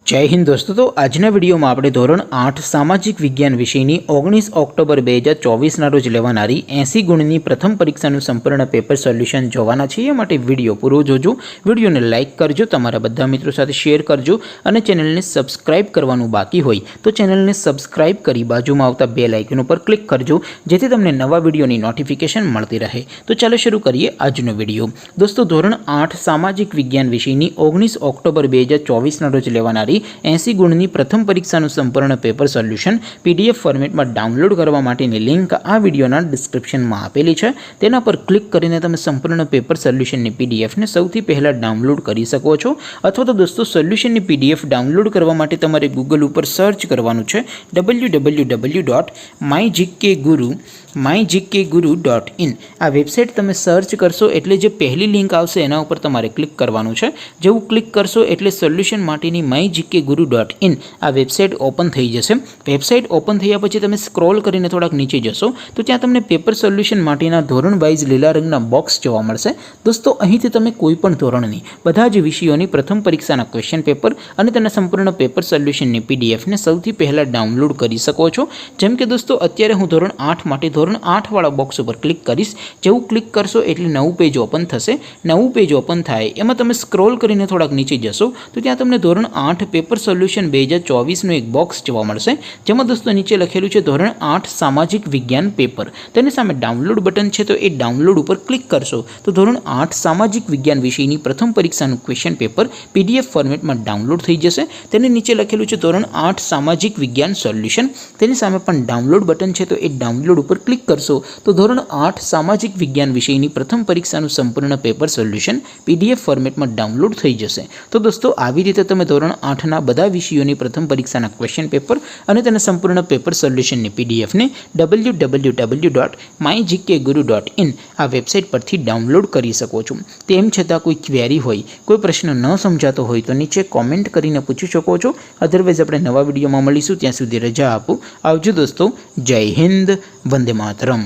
जय हिंद दोस्तों। तो आजना वीडियो में आपणे धोरण 8 सामाजिक विज्ञान विषयनी 19 ऑक्टोबर 2024 रोज लेवानारी 80 गुणनी प्रथम परीक्षाનું संपूर्ण पेपर सोल्यूशन जोवाना छे। माटे विडियो पूरो जोजो, विडियोने लाइक करजो, तमारा बधा मित्रों साथे शेर करजो અને चेनलने सब्सक्राइब करवानुं बाकी होय तो चेनलने सब्सक्राइब करी बाजुमां आवता बेल आइकन पर क्लिक करजो, जेथी तमने नवा विडियोनी नोटिफिकेशन मळती रहे। तो चलो शुरू करिए आजनो विडियो। दोस्तों, धोरण 8 सामाजिक विज्ञान विषयनी 19 ऑक्टोबर 2024 रोज लेवानारी 80 गुणनी प्रथम परीक्षाનું संपूर्ण पेपर सोल्यूशन पीडीएफ फॉर्मेटમાં ડાઉનલોડ કરવા માટેની લિંક આ વિડિયોના ડિસ્ક્રિપ્શનમાં આપેલી છે। તેના પર ક્લિક કરીને તમે સંપૂર્ણ પેપર સોલ્યુશનની પીડીએફને સૌથી પહેલા ડાઉનલોડ કરી શકો છો। અથવા તો દોસ્તો, સોલ્યુશનની પીડીએફ ડાઉનલોડ કરવા માટે તમારે ગૂગલ ઉપર સર્ચ કરવાનું છે www.mygkguru.in। આ વેબસાઇટ તમે સર્ચ કરશો એટલે જે પહેલી લિંક આવશે એના ઉપર તમારે ક્લિક કરવાનું છે। જેવું ક્લિક કરશો એટલે સોલ્યુશન માટેની mygkguru.in આ વેબસાઇટ ઓપન થઈ જશે। વેબસાઇટ ઓપન થયા પછી તમે સ્ક્રોલ કરીને થોડાક નીચે જશો તો ત્યાં તમને પેપર સોલ્યુશન માટેના ધોરણ વાઇઝ લીલા રંગના બોક્સ જોવા મળશે। દોસ્તો, અહીંથી તમે કોઈ પણ ધોરણની બધા જ વિષયોની પ્રથમ પરીક્ષાના ક્વેશ્ચન પેપર અને તેના સંપૂર્ણ પેપર સોલ્યુશનની પીડીએફને સૌથી પહેલાં ડાઉનલોડ કરી શકો છો। જેમ કે દોસ્તો, અત્યારે હું ધોરણ 8 માટે ધોરણ 8 વાળા બોક્સ ઉપર ક્લિક કરીશ। જેવું ક્લિક કરશો એટલે નવું પેજ ઓપન થશે। નવું પેજ ઓપન થાય એમાં તમે સ્ક્રોલ કરીને થોડાક નીચે જશો તો ત્યાં તમને ધોરણ 8 पेपर सोल्यूशन 2024 एक बॉक्स जोवा मळशे, जेमां दोस्तों नीचे लखेलुं छे धोरण 8 सामाजिक विज्ञान पेपर। तेनी सामे डाउनलॉड बटन छे तो ए डाउनलॉड पर क्लिक करशो तो धोरण 8 सामाजिक विज्ञान विषयनी प्रथम परीक्षाનું क्वेश्चन पेपर पीडीएफ फॉर्मेटમાં डाउनलॉड थई जशे। तेनी नीचे लखेलुं छे धोरण 8 सामाजिक विज्ञान सोल्यूशन। तेनी सामे पण डाउनलॉड बटन छे तो ए डाउनलॉड पर क्लिक करशो तो धोरण 8 सामाजिक विज्ञान विषयनी प्रथम परीक्षाનું संपूर्ण पेपर सोल्यूशन पीडीएफ फॉर्मेटમાં डाउनलॉड थई जशे। तो दोस्तों, આવી રીતે તમે ધોરણ 8 ના બધા વિષયોની પ્રથમ પરીક્ષાના ક્વેશ્ચન પેપર અને તેના સંપૂર્ણ પેપર સોલ્યુશનની પીડીએફને www.mygkguru.in આ વેબસાઇટ પરથી ડાઉનલોડ કરી શકો છો। તેમ છતાં કોઈ ક્વેરી હોય, કોઈ પ્રશ્ન ન સમજાતો હોય તો નીચે કોમેન્ટ કરીને પૂછી શકો છો। અધરવાઇઝ આપણે નવા વિડીયોમાં મળીશું, ત્યાં સુધી રજા આપો। આવજો દોસ્તો, જય હિન્દ, વંદે માતરમ।